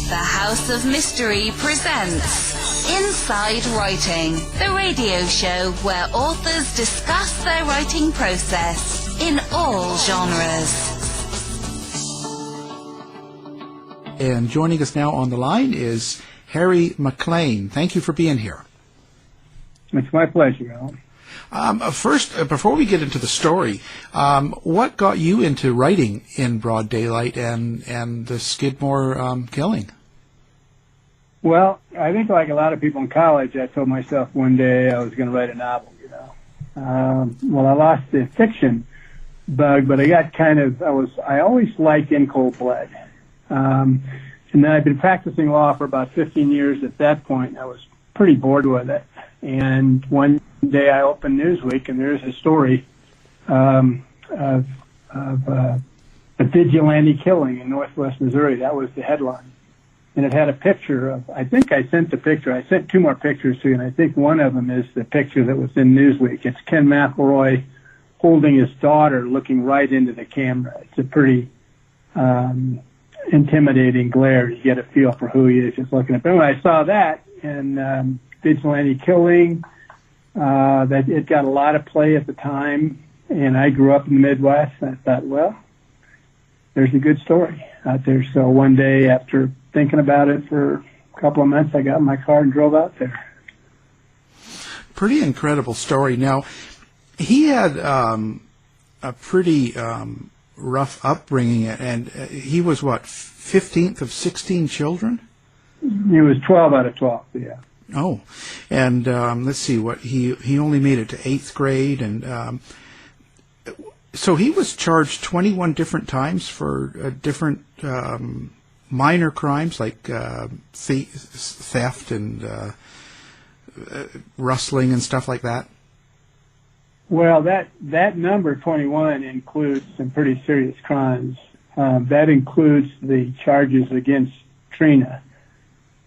The House of Mystery presents Inside Writing, the radio show where authors discuss their writing process in all genres. And joining us now on the line is Harry McElroy. Thank you for being here. It's my pleasure, Alan. First, before we get into the story, what got you into writing in broad daylight and the Skidmore killing? Well, I think like a lot of people in college, I told myself one day I was going to write a novel, Well, I lost the fiction bug, but I got I always liked in cold blood. And then I'd been practicing law for about 15 years at that point. I was pretty bored with it. And one day I opened Newsweek, and there's a story of a vigilante killing in northwest Missouri. That was the headline. And it had a picture of, I think I sent the picture. I sent two more pictures to you, and I think one of them is the picture that was in Newsweek. It's Ken McElroy holding his daughter, looking right into the camera. It's a pretty intimidating glare. You get a feel for who he is just looking at. But when I saw that, and vigilante killing, that it got a lot of play at the time, and I grew up in the Midwest, and I thought, well, there's a good story out there. So one day, after thinking about it for a couple of months, I got in my car and drove out there. Pretty incredible story. Now, he had a pretty rough upbringing, and he was, 15th of 16 children? He was 12 out of 12, yeah. Oh, and let's see, he only made it to 8th grade, and so he was charged 21 different times for different minor crimes like theft and rustling and stuff like that. Well, that number 21 includes some pretty serious crimes. That includes the charges against Trina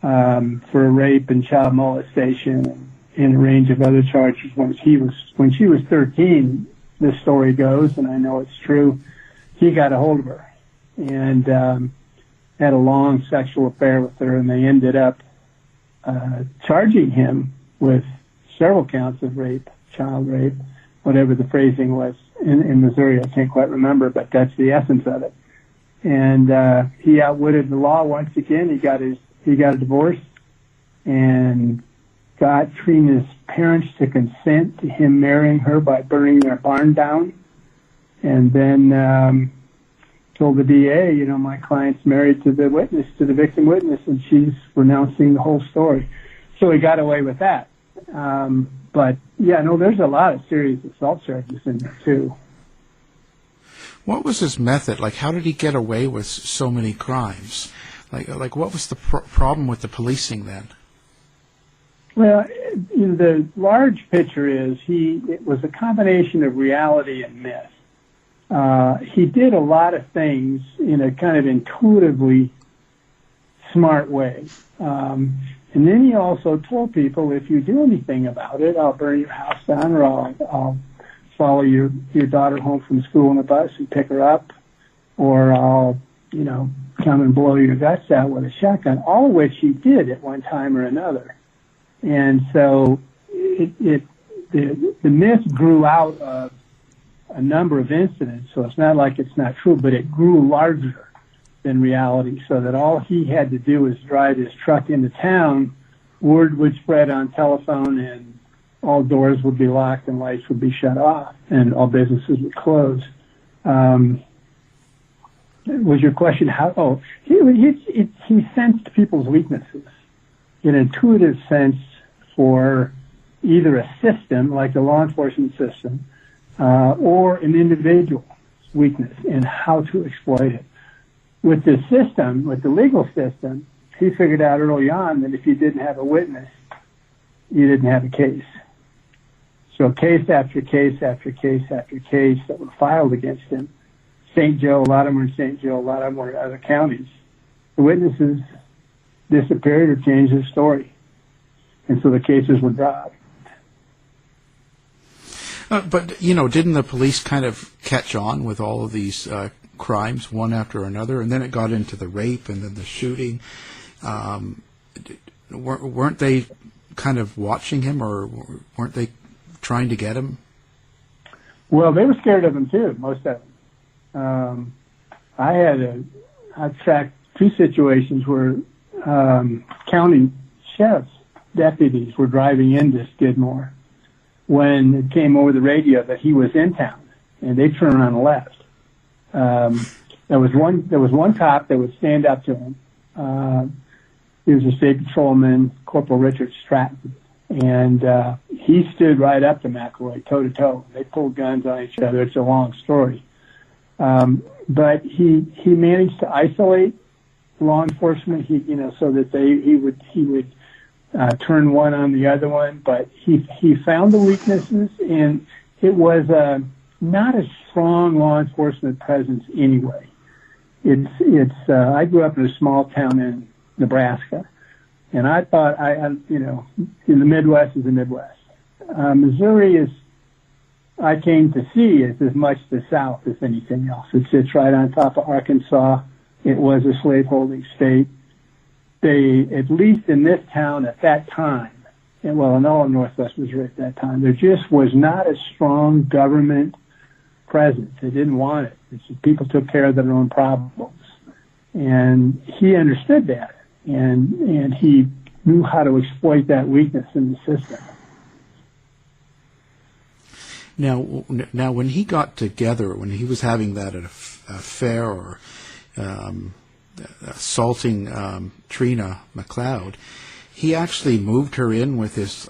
for rape and child molestation, and a range of other charges. When she was 13, this story goes, and I know it's true, he got a hold of her and had a long sexual affair with her, and they ended up charging him with several counts of rape, child rape, whatever the phrasing was in Missouri. I can't quite remember, but that's the essence of it. And he outwitted the law once again. He got a divorce and got Trina's parents to consent to him marrying her by burning their barn down, and then told the DA, my client's married to the witness, to the victim witness, and she's renouncing the whole story. So he got away with that. But there's a lot of serious assault charges in there too. What was his method? Like, how did he get away with so many crimes? Like what was the problem with the policing then? Well, the large picture is it was a combination of reality and myth. He did a lot of things in a kind of intuitively smart way. And then he also told people, if you do anything about it, I'll burn your house down, or I'll follow your daughter home from school in a bus and pick her up, or I'll, come and blow your guts out with a shotgun, all of which he did at one time or another. And so the myth grew out of a number of incidents, so it's not like it's not true, but it grew larger than reality, so that all he had to do was drive his truck into town, word would spread on telephone, and all doors would be locked and lights would be shut off, and all businesses would close. Was your question how? Oh, he sensed people's weaknesses, an intuitive sense for either a system, like the law enforcement system, or an individual's weakness and how to exploit it. With the system, with the legal system, he figured out early on that if you didn't have a witness, you didn't have a case. So case after case after case after case that were filed against him. St. Joe, a lot of them were in St. Joe, a lot of them were in other counties. The witnesses disappeared or changed their story. And so the cases were dropped. But, didn't the police kind of catch on with all of these crimes, one after another? And then it got into the rape and then the shooting. weren't they kind of watching him, or weren't they trying to get him? Well, they were scared of him too, most of them. I've tracked two situations where county sheriff's deputies were driving into Skidmore when it came over the radio that he was in town, and they turned around and left. There was one cop that would stand up to him. He was a state patrolman, Corporal Richard Stratton, and he stood right up to McElroy, toe to toe. They pulled guns on each other. It's a long story, but he managed to isolate law enforcement. So that he would turn one on the other one. But he found the weaknesses, and it was not a strong law enforcement presence anyway. I grew up in a small town in Nebraska, and I thought in the Midwest is the Midwest. Missouri I came to see is as much the South as anything else. It sits right on top of Arkansas. It was a slaveholding state. They, at least in this town at that time, and well, in all of Northwest Missouri at that time, there just was not a strong government presence. They didn't want it. People took care of their own problems. And he understood that. And he knew how to exploit that weakness in the system. Now, when he got together, when he was having that affair or assaulting Trina McLeod, he actually moved her in with his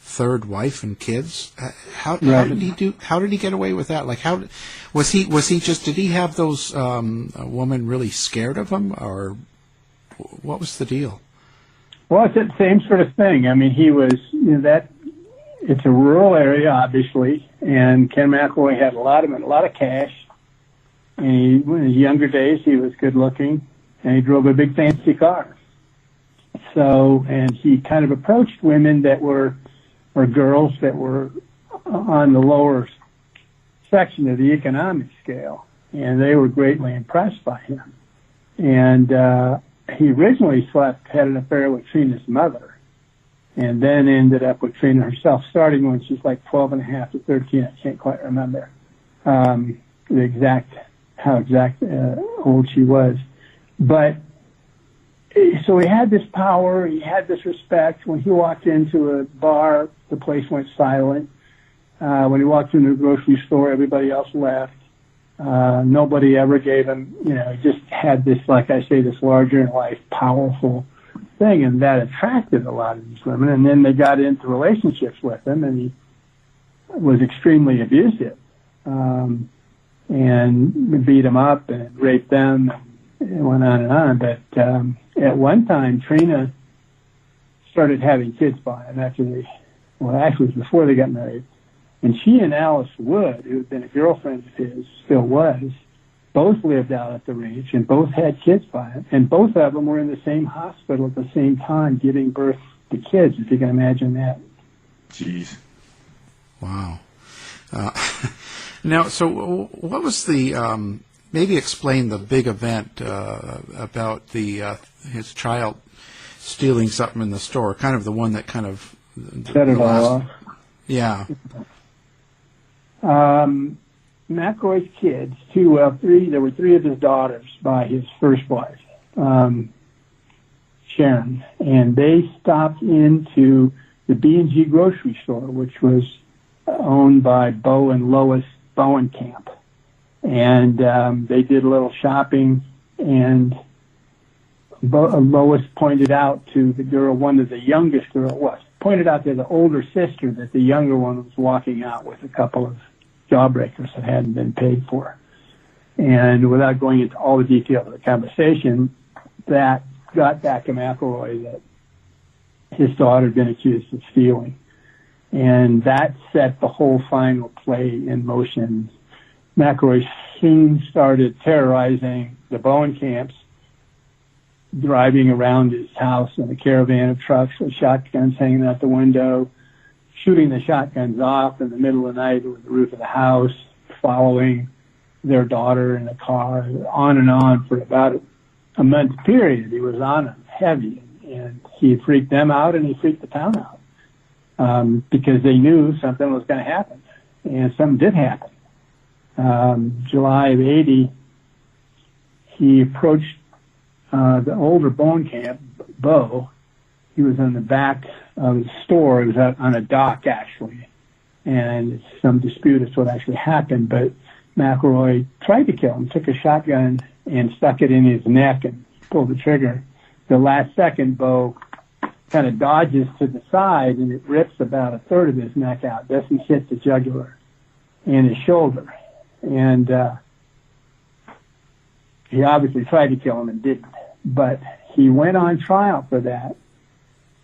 third wife and kids. How did he get away with that? Like, how was he just? Did he have those women really scared of him, or what was the deal? Well, it's the same sort of thing. I mean, he was it's a rural area, obviously, and Ken McElroy had a lot of cash. And in his younger days, he was good looking, and he drove a big fancy car. So, and he kind of approached women that were, or girls that were on the lower section of the economic scale, and they were greatly impressed by him. And he originally had an affair with Trina's mother, and then ended up with Trina herself, starting when she's like 12 and a half to 13. I can't quite remember how exact old she was. But so he had this power, he had this respect. When he walked into a bar, the place went silent. When he walked into a grocery store, everybody else left. Nobody ever gave him, he just had this, like I say, this larger-in-life, powerful thing, and that attracted a lot of these women. And then they got into relationships with him, and he was extremely abusive, and beat them up and raped them, and it went on and on. But at one time, Trina started having kids by him actually it was before they got married. And she and Alice Wood, who had been a girlfriend of his, still was, both lived out at the ranch and both had kids by him. And both of them were in the same hospital at the same time giving birth to kids, if you can imagine that. Jeez. Wow. Now, so what was the, maybe explain the big event about his child stealing something in the store, kind of the one that kind of... Set it all off. Yeah. McElroy's kids, there were three of his daughters by his first wife, Sharon, and they stopped into the B&G grocery store, which was owned by Bo and Lois Bowenkamp. And they did a little shopping, and Lois pointed out to the girl, one of the youngest girls, pointed out to the older sister that the younger one was walking out with a couple of jawbreakers that hadn't been paid for. And without going into all the details of the conversation, that got back to McElroy that his daughter had been accused of stealing. And that set the whole final play in motion. McElroy soon started terrorizing the Bowenkamps, driving around his house in a caravan of trucks with shotguns hanging out the window, shooting the shotguns off in the middle of the night with the roof of the house, following their daughter in a car, on and on for about a month period. He was on them heavy, and he freaked them out and he freaked the town out because they knew something was going to happen, and something did happen. July of '80, he approached the older bone camp, Bo. He was on the back of the store. It was out on a dock, actually, and it's some dispute as to what actually happened, but McElroy tried to kill him, took a shotgun and stuck it in his neck and pulled the trigger. The last second, Bo kind of dodges to the side, and it rips about a third of his neck out. Doesn't hit the jugular and his shoulder. And he obviously tried to kill him and didn't. But he went on trial for that.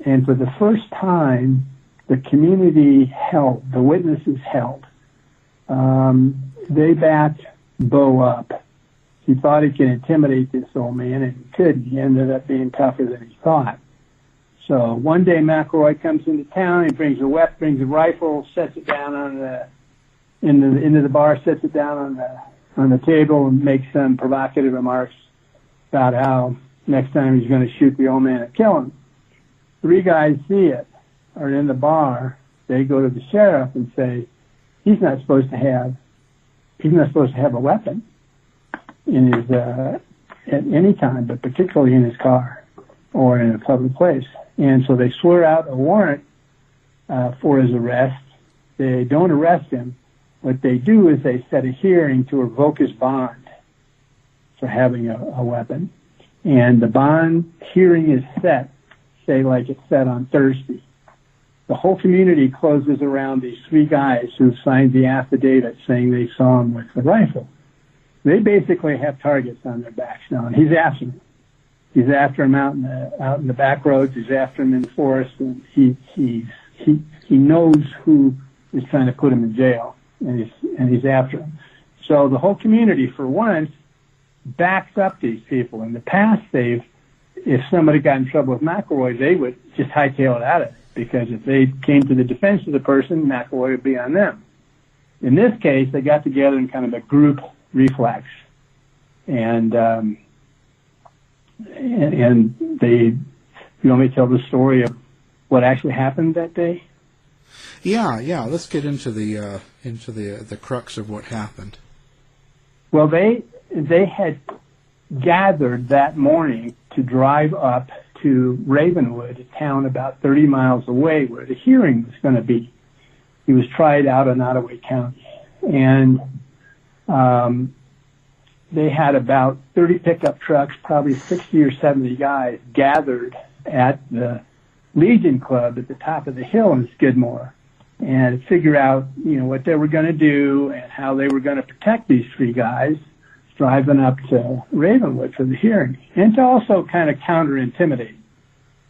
And for the first time, the community held, the witnesses held. They backed Bo up. He thought he could intimidate this old man, and he couldn't. He ended up being tougher than he thought. So one day McElroy comes into town. He brings a rifle, sets it down into the bar, sets it down on the table, and makes some provocative remarks about how next time he's going to shoot the old man and kill him. 3 guys see it, are in the bar. They go to the sheriff and say, he's not supposed to have a weapon in his at any time, but particularly in his car or in a public place. And so they swear out a warrant for his arrest. They don't arrest him. What they do is they set a hearing to revoke his bond for having a weapon. And the bond hearing is set, say like it's set on Thursday. The whole community closes around these 3 guys who signed the affidavit saying they saw him with the rifle. They basically have targets on their backs now, and he's after them. He's after them out in the back roads. He's after them in the forest, and he knows who is trying to put him in jail, and he's after him. So the whole community, for once, backs up these people. In the past, if somebody got in trouble with McElroy, they would just hightail it out of it, because if they came to the defense of the person, McElroy would be on them. In this case, they got together in kind of a group reflex, and they. You want me to tell the story of what actually happened that day? Yeah. Let's get into the crux of what happened. Well, they had gathered that morning to drive up to Ravenwood, a town about 30 miles away, where the hearing was going to be. He was tried out in Ottaway County, and they had about 30 pickup trucks, probably 60 or 70 guys gathered at the Legion Club at the top of the hill in Skidmore, and figure out, what they were going to do and how they were going to protect these 3 guys driving up to Ravenwood for the hearing, and to also kind of counter-intimidate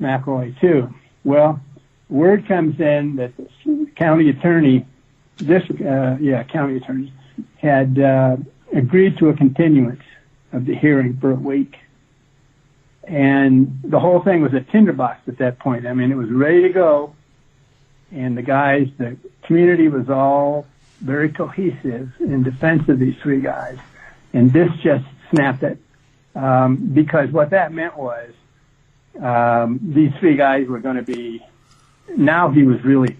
McElroy too. Well, word comes in that the county attorney, had agreed to a continuance of the hearing for a week. And the whole thing was a tinderbox at that point. I mean, it was ready to go, and the community was all very cohesive in defense of these 3 guys. And this just snapped it, because what that meant was these 3 guys were going to be. Now he was really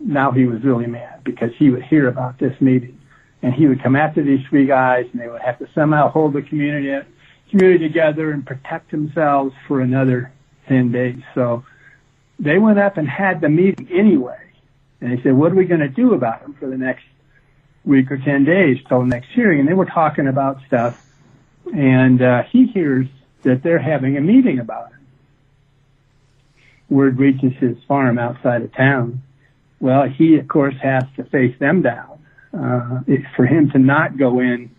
mad, because he would hear about this meeting, and he would come after these 3 guys, and they would have to somehow hold the community together and protect themselves for another 10 days. So they went up and had the meeting anyway, and they said, "What are we going to do about him for the next week or 10 days till the next hearing?" And they were talking about stuff, and he hears that they're having a meeting about him. Word reaches his farm outside of town. Well, he, of course, has to face them down. For him to not go in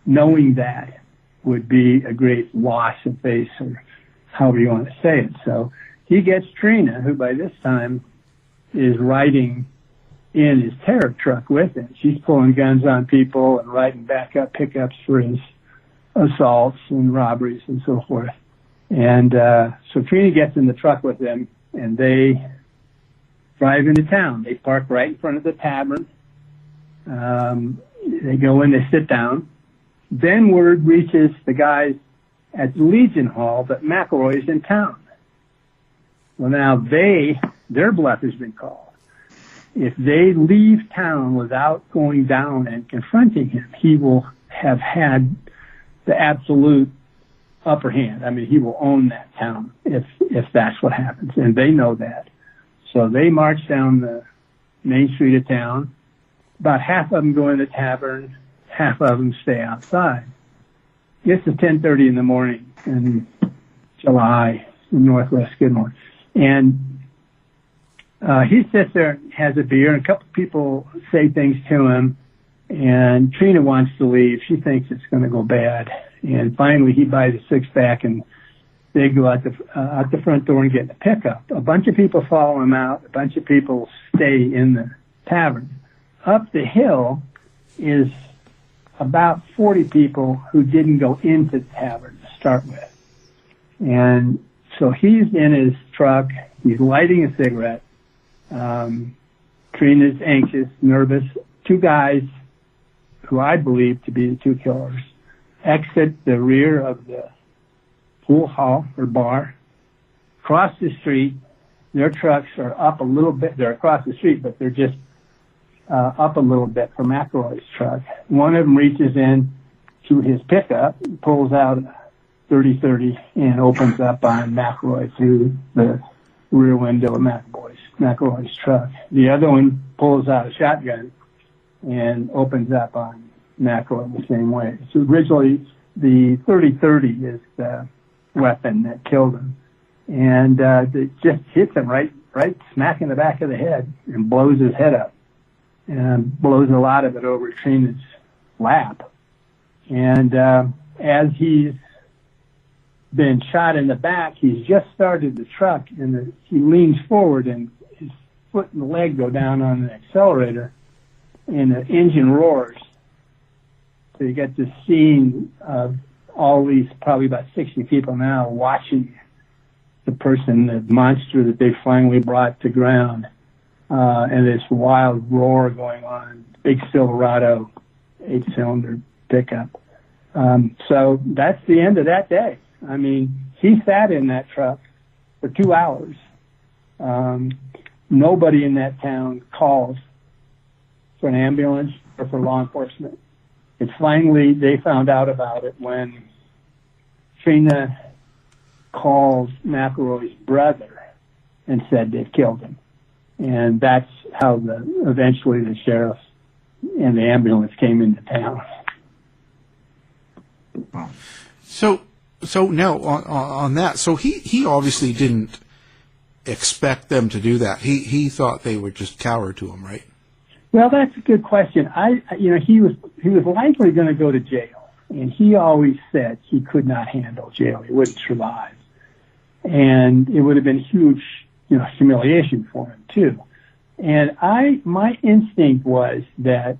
knowing that would be a great loss of face, or however you want to say it. So he gets Trina, who by this time is riding in his terror truck with him. She's pulling guns on people and riding backup pickups for his assaults and robberies and so forth. And so Trina gets in the truck with him, and they drive into town. They park right in front of the tavern. They go in, they sit down. Then word reaches the guys at the Legion Hall, but McElroy's in town. Well, now their bluff has been called. If they leave town without going down and confronting him, he will have had the absolute upper hand. I mean, he will own that town if that's what happens, and they know that. So they march down the main street of town. About half of them go in the tavern, half of them stay outside. It's 10:30 in the morning in July in northwest Skidmore. And he sits there and has a beer, and a couple people say things to him, and Trina wants to leave. She thinks it's going to go bad. And finally, he buys a six-pack, and they go out the front door and get in a pickup. A bunch of people follow him out. A bunch of people stay in the tavern. Up the hill is about 40 people who didn't go into the tavern to start with. And so he's in his truck. He's lighting a cigarette. Trina's anxious, nervous. Two guys who I believe to be the two killers exit the rear of the pool hall or bar, cross the street. Their trucks are up a little bit. They're across the street, but they're just up a little bit from McElroy's truck. One of them reaches in to his pickup, pulls out a 30-30, and opens up on McElroy through the rear window of McElroy's truck. The other one pulls out a shotgun and opens up on McElroy the same way. So originally, the 30-30 is the weapon that killed him, and it just hits him right smack in the back of the head and blows his head up, and blows a lot of it over Trina's lap. And as he's been shot in the back, he's just started the truck, and he leans forward, and his foot and leg go down on the accelerator, and the engine roars. So you get this scene of all these, probably about 60 people now, watching the monster that they finally brought to ground, and this wild roar going on. Big Silverado 8-cylinder pickup. So that's the end of that day. I mean, he sat in that truck for 2 hours. Nobody in that town calls for an ambulance or for law enforcement. And finally, they found out about it when Trina called McElroy's brother and said they've killed him. And that's how eventually the sheriff and the ambulance came into town. Wow. So now on that, so he obviously didn't expect them to do that. He thought they would just cower to him, right? Well, that's a good question. He was likely going to go to jail, and he always said he could not handle jail. He wouldn't survive, and it would have been huge, humiliation for him too. And my instinct was that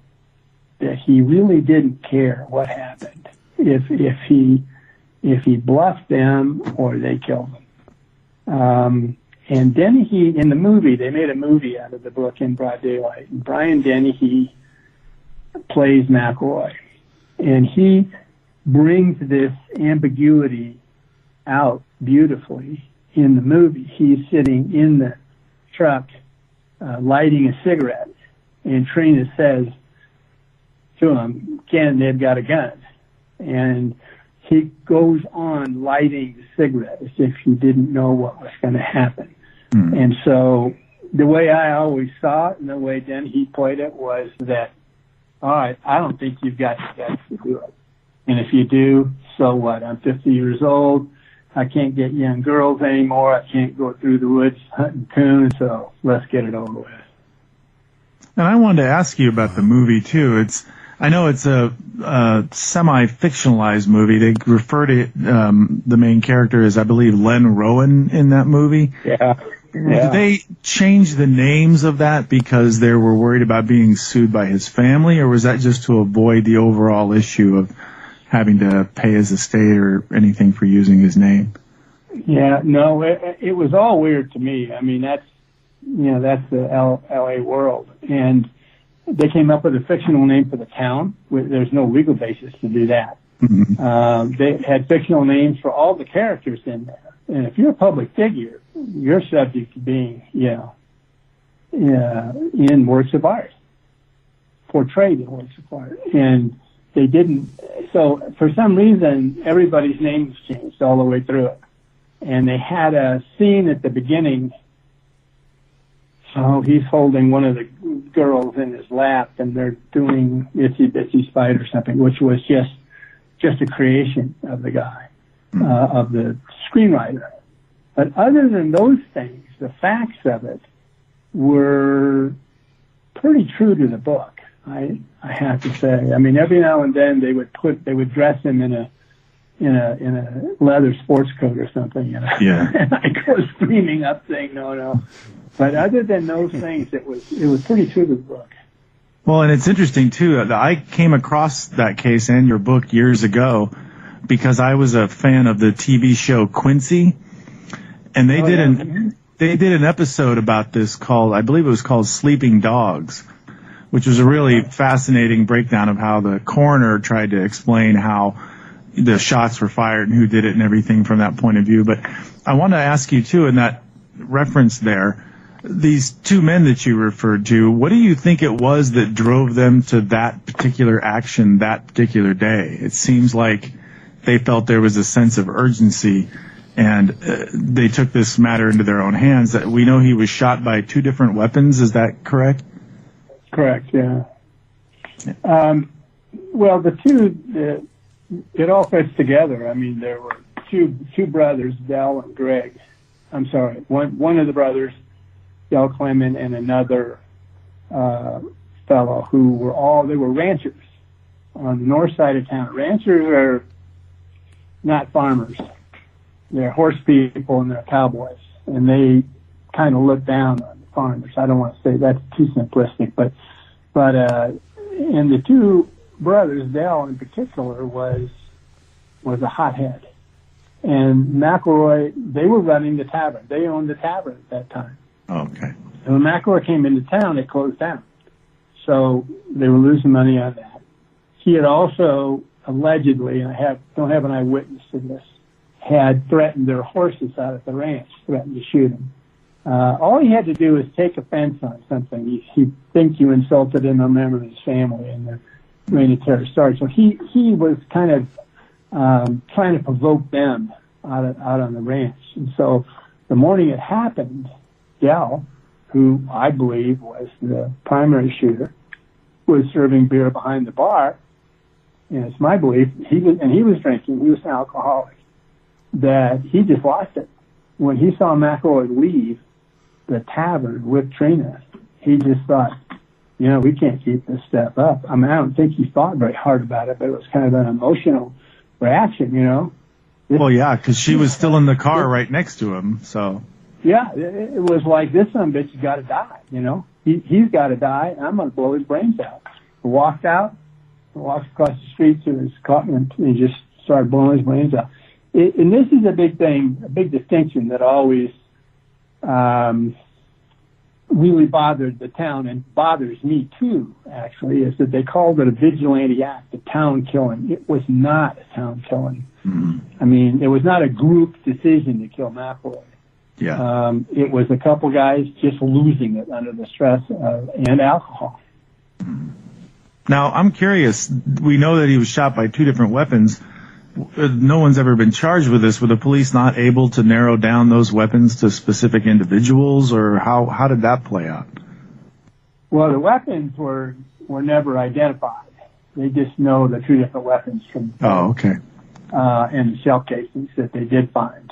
he really didn't care what happened if he bluffed them or they killed him. And Dennehy, in the movie, they made a movie out of the book In Broad Daylight. And Brian Dennehy plays McElroy. And he brings this ambiguity out beautifully in the movie. He's sitting in the truck lighting a cigarette. And Trina says to him, "Ken, they've got a gun." And he goes on lighting the cigarette as if he didn't know what was going to happen. Mm. And so the way I always saw it and the way Dennehy played it was that, all right, I don't think you've got the guts to do it. And if you do, so what? I'm 50 years old. I can't get young girls anymore. I can't go through the woods hunting coons, so let's get it over with. And I wanted to ask you about the movie, too. I know it's a semi-fictionalized movie. They refer to the main character as, I believe, Len Rowan in that movie. Yeah. Did they change the names of that because they were worried about being sued by his family, or was that just to avoid the overall issue of having to pay his estate or anything for using his name? Yeah, no, it was all weird to me. I mean, that's the L.A. world. And they came up with a fictional name for the town. There's no legal basis to do that. They had fictional names for all the characters in there. And if you're a public figure, you're subject to being, in works of art, portrayed in works of art. And they didn't, so for some reason, everybody's names changed all the way through it. And they had a scene at the beginning. So he's holding one of the girls in his lap, and they're doing Itsy Bitsy Spider or something, which was just a creation of the guy, of the screenwriter. But other than those things, the facts of it were pretty true to the book. I have to say. I mean, every now and then they would dress him in a leather sports coat or something, Yeah. And I go screaming up saying, no. But other than those things, it was pretty true to the book. Well, and it's interesting too. I came across that case and your book years ago because I was a fan of the TV show Quincy, and they did an episode about this called, I believe it was called Sleeping Dogs, which was a really fascinating breakdown of how the coroner tried to explain how the shots were fired and who did it and everything from that point of view. But I want to ask you too, in that reference there, these two men that you referred to, what do you think it was that drove them to that particular action that particular day? It seems like they felt there was a sense of urgency, and they took this matter into their own hands. We know he was shot by 2 different weapons. Is that correct? Correct, yeah. Well, it all fits together. I mean, there were two brothers, Del and Greg. I'm sorry, one of the brothers, Del Clement, and another fellow who were ranchers on the north side of town. Ranchers are not farmers. They're horse people and they're cowboys, and they kind of look down on the farmers. I don't want to say that's too simplistic, but and the 2 brothers, Del in particular, was a hothead. And McElroy, they were running the tavern. They owned the tavern at that time. Okay. And when McElroy came into town, it closed down. So they were losing money on that. He had also allegedly, and I don't have an eyewitness to this, had threatened their horses out at the ranch, threatened to shoot them. All he had to do was take offense on something. He'd think you insulted him, a member of his family, and the reign of terror started. So he was kind of trying to provoke them out on the ranch. And so the morning it happened, Del, who I believe was the primary shooter, was serving beer behind the bar. And it's my belief he was drinking. He was an alcoholic. That he just lost it when he saw McElroy leave the tavern with Trina. He just thought, we can't keep this stuff up. I mean, I don't think he thought very hard about it, but it was kind of an emotional reaction, Well, yeah, because she was still in the car right next to him, so. Yeah, it was like, this son of a bitch has got to die, He's got to die, and I'm going to blow his brains out. He walked out, walked across the street to his car, and he just started blowing his brains out. And this is a big thing, a big distinction that always really bothered the town, and bothers me too, actually, is that they called it a vigilante act, a town killing. It was not a town killing. Mm-hmm. I mean, it was not a group decision to kill McElroy. Yeah. It was a couple guys just losing it under the stress and alcohol. Now, I'm curious. We know that he was shot by 2 different weapons. No one's ever been charged with this. Were the police not able to narrow down those weapons to specific individuals, or how did that play out? Well, the weapons were never identified. They just know the 2 different weapons from okay. And the shell casings that they did find.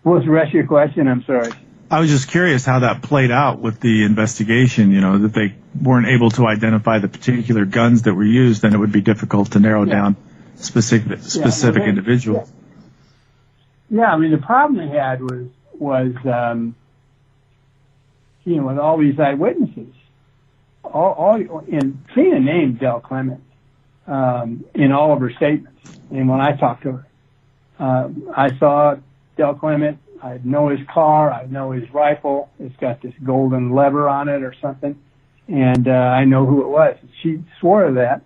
What was the rest of your question? I'm sorry. I was just curious how that played out with the investigation, that they weren't able to identify the particular guns that were used, and it would be difficult to narrow down specific individuals. Yeah, I mean, the problem they had was with all these eyewitnesses, and Trina named Del Clement in all of her statements. And when I talked to her, I saw Del Clement. I know his car. I know his rifle. It's got this golden lever on it or something. And I know who it was. She swore to that.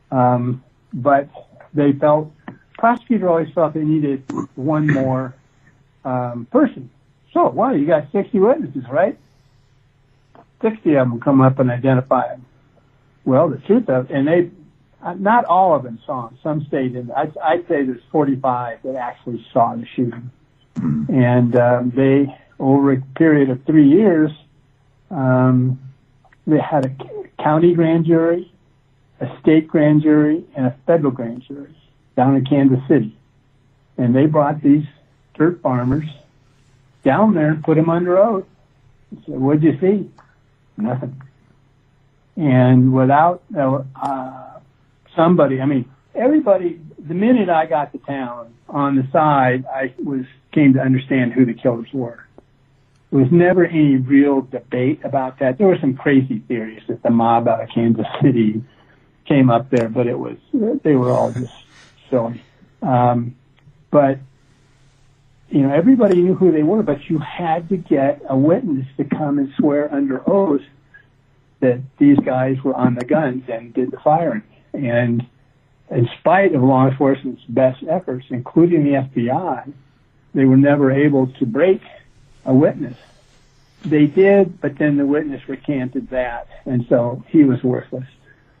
But prosecutor always felt they needed one more person. So, you got 60 witnesses, right? 60 of them come up and identify him. Well, the truth of it, and not all of them saw him. Some stayed in. I'd say there's 45 that actually saw the shooting. And they, over a period of 3 years, they had a county grand jury, a state grand jury, and a federal grand jury down in Kansas City. And they brought these dirt farmers down there and put them under oath. And said, what'd you see? Nothing. And without somebody, everybody, the minute I got to town, on the side, came to understand who the killers were. There was never any real debate about that. There were some crazy theories that the mob out of Kansas City came up there, but they were all just silly. But, everybody knew who they were, but you had to get a witness to come and swear under oath that these guys were on the guns and did the firing. And in spite of law enforcement's best efforts, including the FBI, they were never able to break a witness. They did, but then the witness recanted that, and so he was worthless.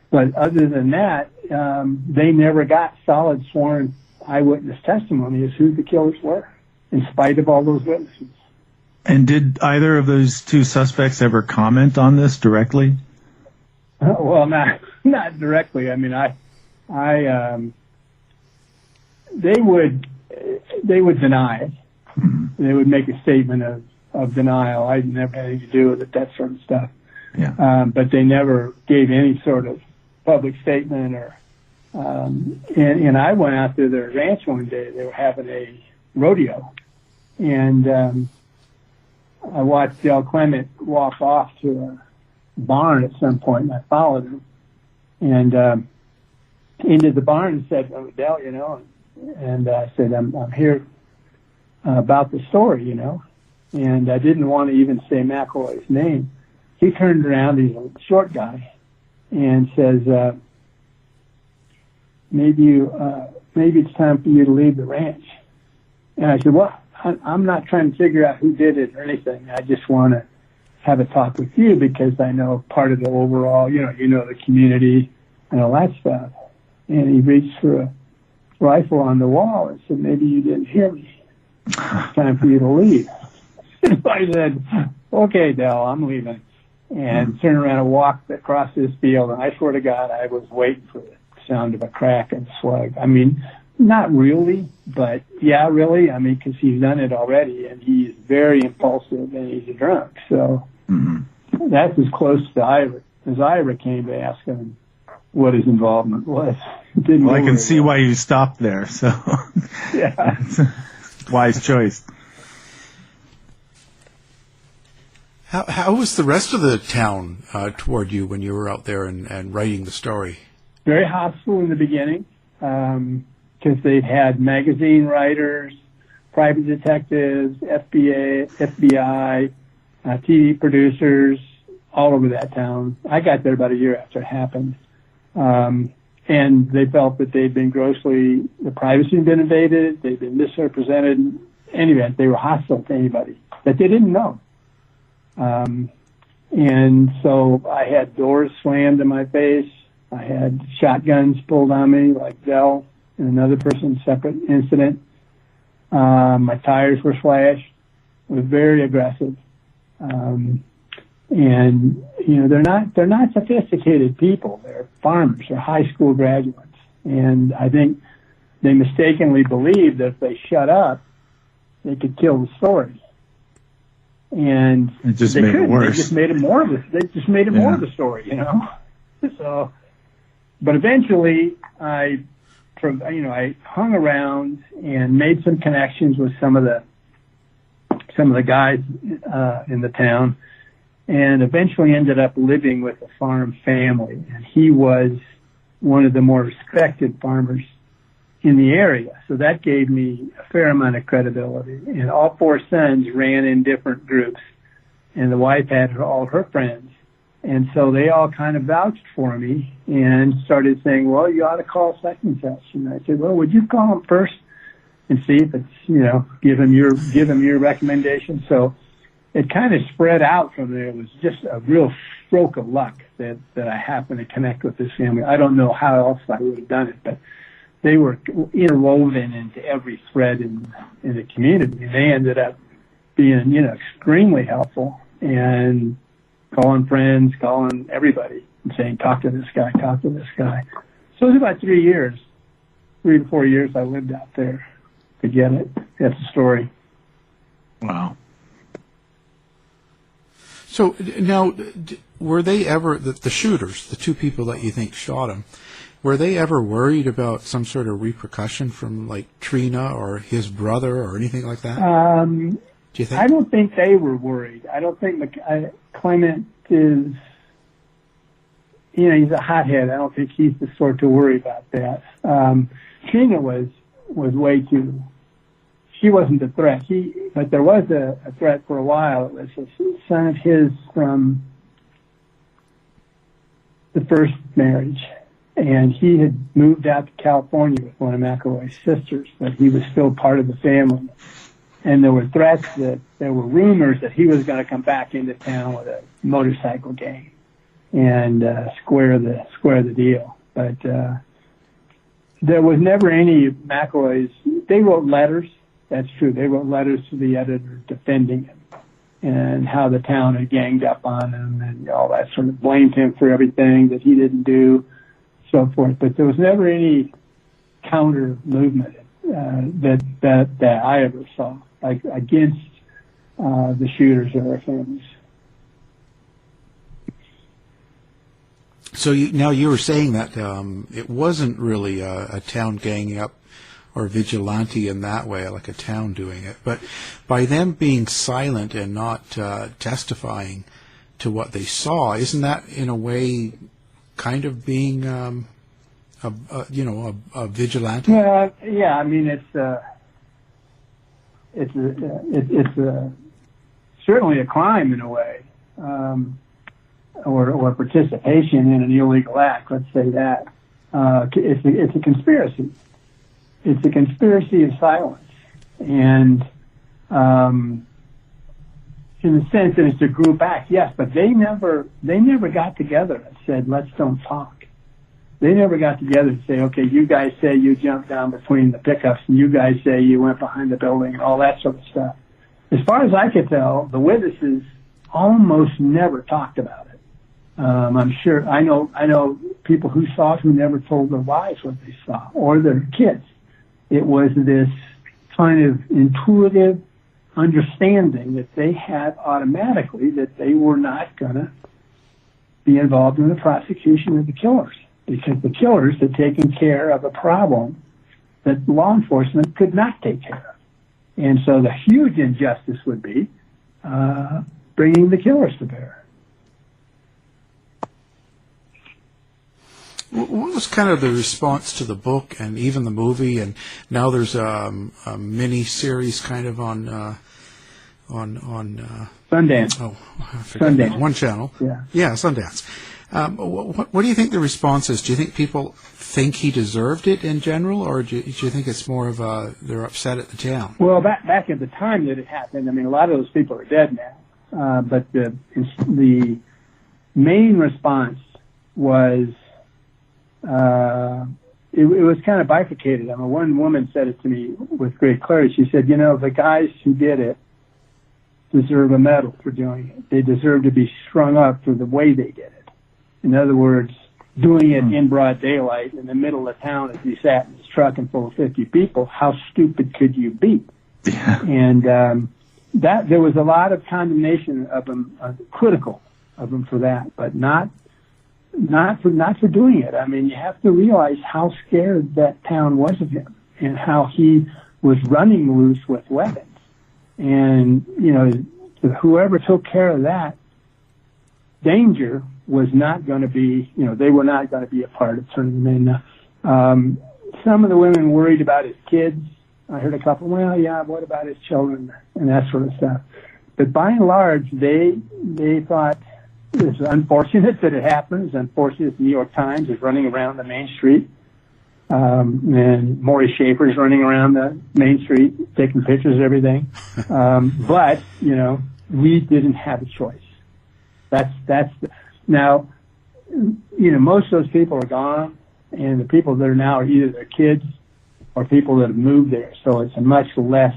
But other than that, they never got solid sworn eyewitness testimony as who the killers were, in spite of all those witnesses. And did either of those two suspects ever comment on this directly? Well, not directly. They would deny it. They would make a statement of denial. I never had anything to do with it, that sort of stuff. Yeah. But they never gave any sort of public statement or. And I went out to their ranch one day. They were having a rodeo, and I watched Del Clement walk off to a barn at some point, and I followed him. And into the barn and said, Del, and I said, I'm here about the story, and I didn't want to even say McElroy's name. He turned around, he's a short guy, and says, maybe it's time for you to leave the ranch. And I said, well, I'm not trying to figure out who did it or anything. I just want to have a talk with you because I know part of the overall, the community and all that stuff. And he reached for a rifle on the wall and said, maybe you didn't hear me. It's time for you to leave. So I said, okay, Del, I'm leaving. And turned around and walked across this field. And I swear to God, I was waiting for the sound of a crack and slug. Not really, but yeah, really. Because he's done it already, and he's very impulsive, and he's a drunk. So that's as close to Ira as I ever came to ask him what his involvement was. I can see why you stopped there. So yeah, wise choice. How was the rest of the town toward you when you were out there and writing the story? Very hostile in the beginning. Because they'd had magazine writers, private detectives, FBI, TV producers, all over that town. I got there about a year after it happened. And they felt that the privacy had been invaded, they'd been misrepresented. In any event, they were hostile to anybody that they didn't know. And so I had doors slammed in my face. I had shotguns pulled on me, like Del and another person, separate incident. My tires were slashed. It was very aggressive. And they're not sophisticated people. They're farmers. They're high school graduates. And I think they mistakenly believed that if they shut up, they could kill the story. And it just made it worse. They just made it more of the story, So, but eventually I hung around and made some connections with some of the guys in the town, and eventually ended up living with a farm family. And he was one of the more respected farmers in the area, so that gave me a fair amount of credibility. And all four sons ran in different groups, and the wife had all her friends. And so they all kind of vouched for me and started saying, well, you ought to call such and such. And I said, well, would you call him first and see if it's, give him your recommendation. So it kind of spread out from there. It was just a real stroke of luck that I happened to connect with this family. I don't know how else I would have done it, but they were interwoven into every thread in the community. And they ended up being, extremely helpful and calling friends, calling everybody and saying, talk to this guy. So it was about 3 to 4 years I lived out there to get it. That's the story. Wow. So now, were they ever, the shooters, the two people that you think shot him, were they ever worried about some sort of repercussion from like Trina or his brother or anything like that? Do you think? I don't think they were worried. I don't think Clement is, he's a hothead. I don't think he's the sort to worry about that. Trina was way too, she wasn't a threat. But there was a threat for a while. It was a son of his from the first marriage. And he had moved out to California with one of McElroy's sisters, but he was still part of the family. And there were threats there were rumors that he was going to come back into town with a motorcycle gang and square the deal. But there was never any McElroy's. They wrote letters. That's true. They wrote letters to the editor defending him and how the town had ganged up on him and all that, sort of blamed him for everything that he didn't do, so forth. But there was never any counter movement that I ever saw, like against the shooters or their families. So now you were saying that it wasn't really a town ganging up or vigilante in that way, like a town doing it, but by them being silent and not testifying to what they saw, isn't that in a way kind of being a vigilante? Well, yeah. I mean, it's certainly a crime in a way, or participation in an illegal act. Let's say that it's a conspiracy. It's a conspiracy of silence, and in the sense that it's a group act, yes. But they never got together and said, "Let's don't talk." They never got together and say, "Okay, you guys say you jumped down between the pickups, and you guys say you went behind the building," and all that sort of stuff. As far as I could tell, the witnesses almost never talked about it. I'm sure I know people who saw it who never told their wives what they saw or their kids. It was this kind of intuitive understanding that they had automatically that they were not going to be involved in the prosecution of the killers, because the killers had taken care of a problem that law enforcement could not take care of. And so the huge injustice would be bringing the killers to bear. What was kind of the response to the book and even the movie? And now there's a mini series kind of on Sundance. Oh, I forgot. Sundance. One channel. Yeah, Sundance. What do you think the response is? Do you think people think he deserved it in general, or do you think it's more of they're upset at the town? Well, back at the time that it happened, I mean, a lot of those people are dead now. But the main response was it was kind of bifurcated. I mean, one woman said it to me with great clarity. She said, the guys who did it deserve a medal for doing it. They deserve to be strung up for the way they did it. In other words, doing it in broad daylight in the middle of town as he sat in his truck and full of 50 people. How stupid could you be? Yeah. And that there was a lot of condemnation of him, critical of him for that, but not for doing it. I mean, you have to realize how scared that town was of him and how he was running loose with weapons. And, whoever took care of that danger was not going to be, they were not going to be a part of turning him in. Some of the women worried about his kids. I heard a couple, well, yeah, what about his children and that sort of stuff. But by and large, they thought it's unfortunate that it happens. Unfortunate the New York Times is running around the main street. And Maury Schaefer's running around the main street taking pictures of everything. But, you know, we didn't have a choice. Now, you know, most of those people are gone, and the people that are now are either their kids or people that have moved there. So it's a much less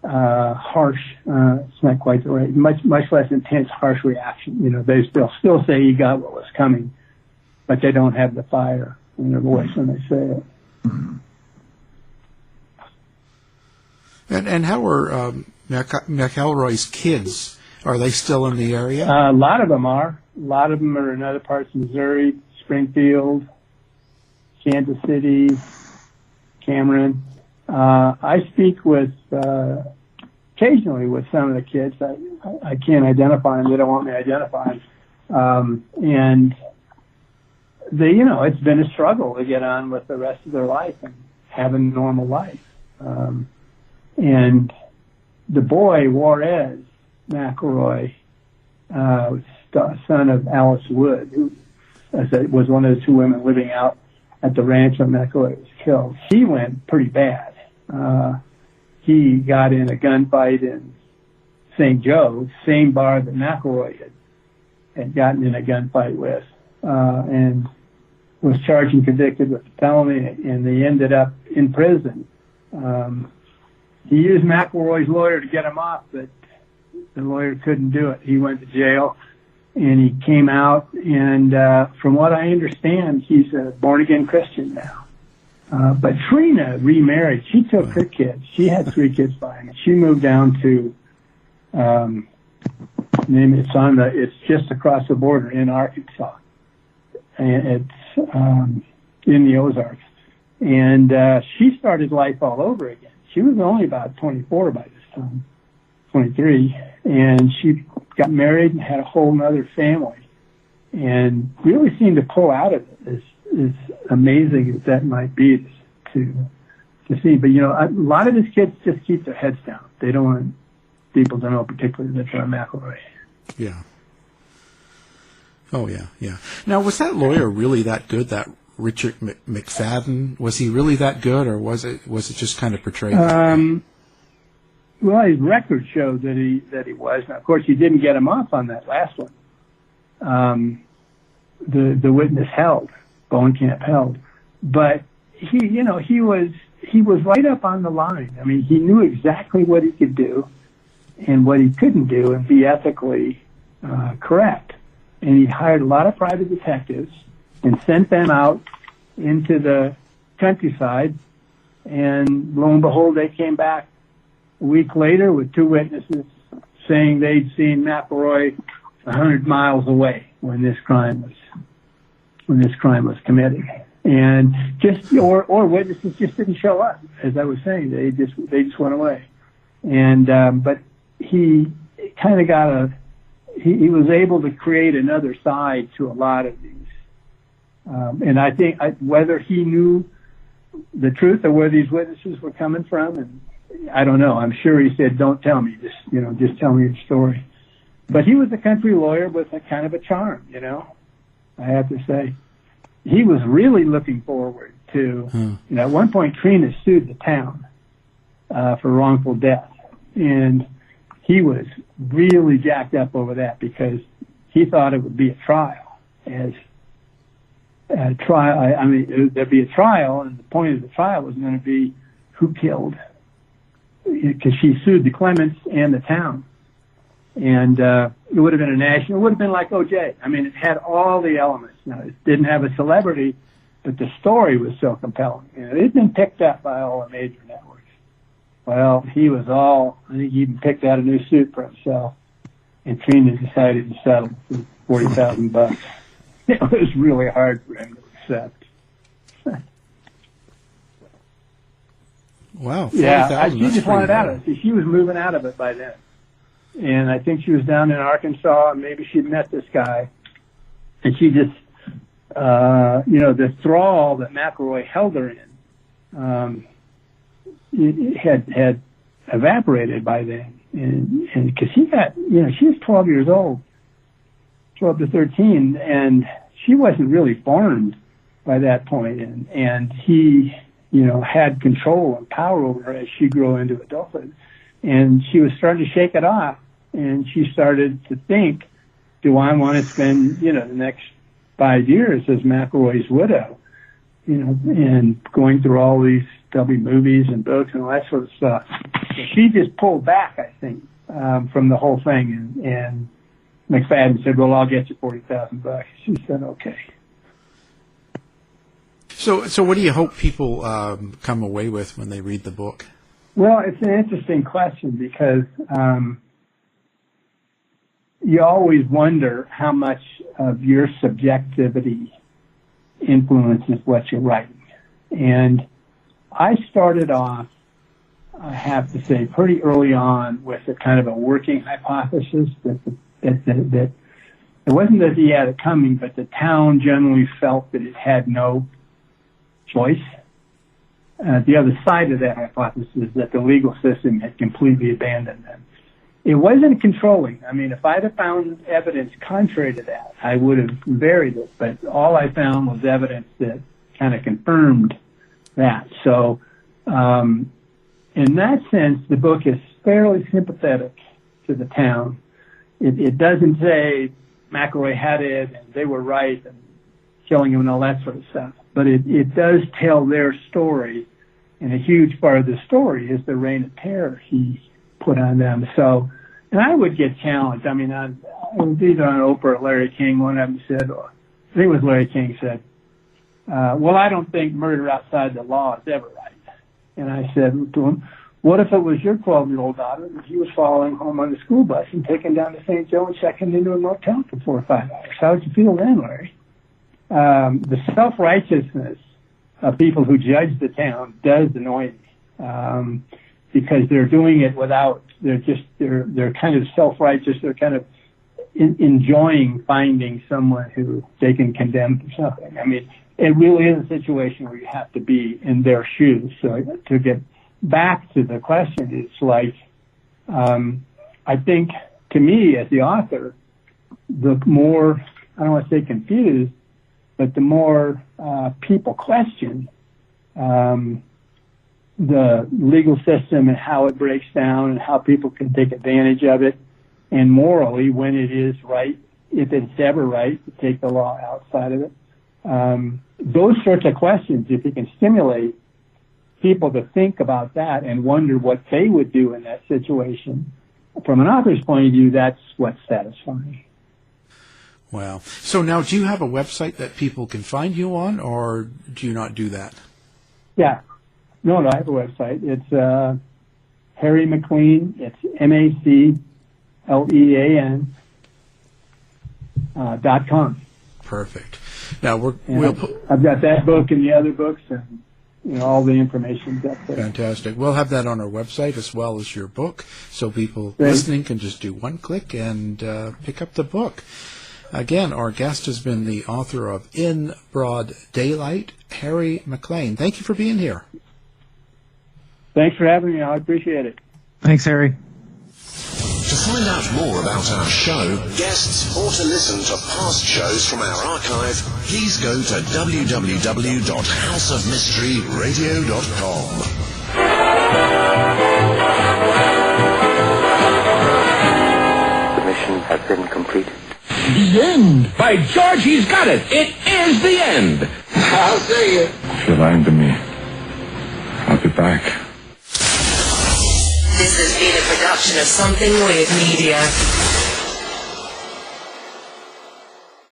harsh, it's not quite the right, much less intense, harsh reaction. You know, they still say you got what was coming, but they don't have the fire in their voice when they say it. And how are McElroy's kids? Are they still in the area? A lot of them are. A lot of them are in other parts of Missouri, Springfield, Kansas City, Cameron. I speak with occasionally with some of the kids. I can't identify them. They don't want me to identify them. And they, you know, it's been a struggle to get on with the rest of their life and have a normal life. And the boy, Juarez McElroy, son of Alice Wood, who was one of the two women living out at the ranch when McElroy was killed. He went pretty bad. He got in a gunfight in St. Joe, same bar that McElroy had gotten in a gunfight with, and was charged and convicted with a felony, and they ended up in prison. He used McElroy's lawyer to get him off, but the lawyer couldn't do it. He went to jail, and he came out, and from what I understand, he's a born-again Christian now. But Trina remarried. She took her kids. She had 3 kids by him. She moved down to, it's just across the border in Arkansas. And it's in the Ozarks. And she started life all over again. She was only about 24 by this time, 23. And she got married and had a whole other family. And really seemed to pull out of it. As amazing as that might be to see. But, you know, a lot of these kids just keep their heads down. They don't want people to know, particularly that they're McElroy. Yeah. Oh, yeah. Now, was that lawyer really that good, that Richard McFadden? Was he really that good, or was it just kind of portrayed? Well, his record showed that he was. Now, of course, he didn't get him off on that last one. The witness held. Bowenkamp held, but he was right up on the line. I mean, he knew exactly what he could do and what he couldn't do and be ethically correct. And he hired a lot of private detectives and sent them out into the countryside. And lo and behold, they came back a week later with 2 witnesses saying they'd seen McElroy 100 miles away when this crime was committed, and or witnesses just didn't show up. As I was saying, they just went away, and but he kind of he was able to create another side to a lot of these, and I think whether he knew the truth or where these witnesses were coming from, and I don't know. I'm sure he said, "Don't tell me, just tell me your story." But he was a country lawyer with a kind of a charm, you know. I have to say, he was really looking forward to, you know, at one point Trina sued the town for wrongful death. And he was really jacked up over that because he thought it would be a trial. There'd be a trial, and the point of the trial was going to be who killed, because she sued the Clements and the town. And it would have been it would have been like O.J. I mean, it had all the elements. Now, it didn't have a celebrity, but the story was so compelling. You know, it had been picked up by all the major networks. Well, I think he even picked out a new suit for himself. And Trina decided to settle for $40,000. It was really hard for him to accept. Wow. Yeah, she just wanted out of it. She was moving out of it by then. And I think she was down in Arkansas, and maybe she'd met this guy. And she just, the thrall that McElroy held her in had evaporated by then. And because she was 12 years old. 12 to 13, and she wasn't really formed by that point, and he, had control and power over her as she grew into adulthood. And she was starting to shake it off, and she started to think, do I want to spend, the next 5 years as McElroy's widow, and going through all these movies and books and all that sort of stuff. So she just pulled back, I think, from the whole thing, and McFadden said, well, I'll get you $40,000. She said, okay. So what do you hope people come away with when they read the book? Well, it's an interesting question because you always wonder how much of your subjectivity influences what you're writing. And I started off, I have to say, pretty early on with a kind of a working hypothesis that it wasn't that he had it coming, but the town generally felt that it had no choice. The other side of that hypothesis is that the legal system had completely abandoned them. It wasn't controlling. I mean, if I'd have found evidence contrary to that, I would have varied it, but all I found was evidence that kind of confirmed that. So, in that sense, the book is fairly sympathetic to the town. It doesn't say McElroy had it and they were right and killing him and all that sort of stuff. But it does tell their story, and a huge part of the story is the reign of terror he put on them. So, and I would get challenged. I mean, it was either on Oprah or Larry King. One of them said, or I think it was Larry King said, well, I don't think murder outside the law is ever right. And I said to him, what if it was your 12-year-old daughter and he was following home on the school bus and taken down to St. Joe and checking into a motel for 4 or 5 hours? How would you feel then, Larry? The self-righteousness of people who judge the town does annoy me, because they're doing it without, they're kind of self-righteous, they're kind of enjoying finding someone who they can condemn for something. I mean, it really is a situation where you have to be in their shoes. So to get back to the question, it's like, I think to me as the author, the more, I don't want to say confused, but the more people question the legal system and how it breaks down and how people can take advantage of it, and morally when it is right, if it's ever right, to take the law outside of it. Those sorts of questions, if you can stimulate people to think about that and wonder what they would do in that situation, from an author's point of view, that's what's satisfying. Wow. So now, do you have a website that people can find you on, or do you not do that? Yeah. No, I have a website. It's Harry MacLean. It's MACLEAN .com. Perfect. Now, I've got that book and the other books, and all the information's up there. Fantastic. We'll have that on our website as well as your book, so people Great. listening can just do one click and pick up the book. Again, our guest has been the author of In Broad Daylight, Harry MacLean. Thank you for being here. Thanks for having me. I appreciate it. Thanks, Harry. To find out more about our show, guests, or to listen to past shows from our archive, please go to www.houseofmysteryradio.com. The mission has been completed. The end. By George, he's got it. It is the end. I'll say it. If you're lying to me, I'll be back. This has been a production of Something Weird Media.